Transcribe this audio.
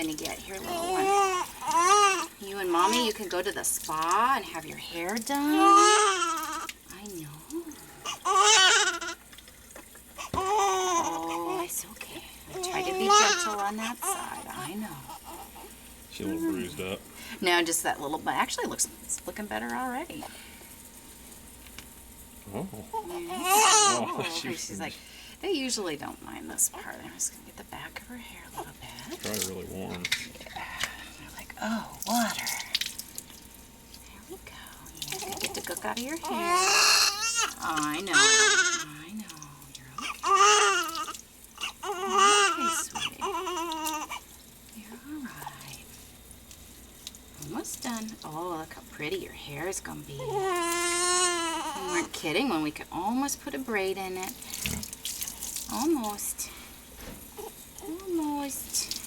gonna get? Here, little one. You and Mommy, you can go to the spa and have your hair done. I know. Oh, it's okay. I try to be gentle on that side. I know. She's a little bruised up. No, just that little, but actually it's looking better already. Oh. Oh, she's like, they usually don't mind this part. I'm just gonna get the back of her hair a little bit. Probably really warm. Yeah. They're like, oh, water. There we go. Yeah, get the gook out of your hair. I know. I know. You're okay, sweetie. You're all right. Almost done. Oh, look how pretty your hair is gonna be. We weren't kidding when we could almost put a braid in it. Almost. Almost.